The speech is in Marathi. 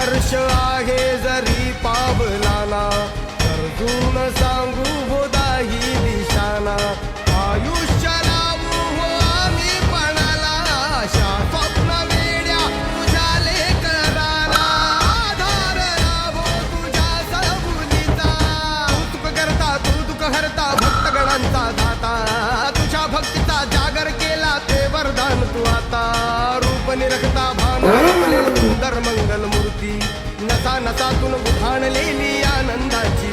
हर्ष आहे जरी पावलाना, गरजून सांगू बोधाही दिशाना. आयुष्य लावू हो आम्ही पणाला, आशा स्वप्न वेड्या तुझ्या लेकराला. आधार लाभो तुझ्या सबुलीचा, तू दुःख हरता भक्तगणांचा दाता. तुझ्या भक्तीचा जागर केला ते वरदान तू आता. रूप निरखता भान सुंदर मंगल मूर्ती, नसा नसातून उभाणलेली आनंदाची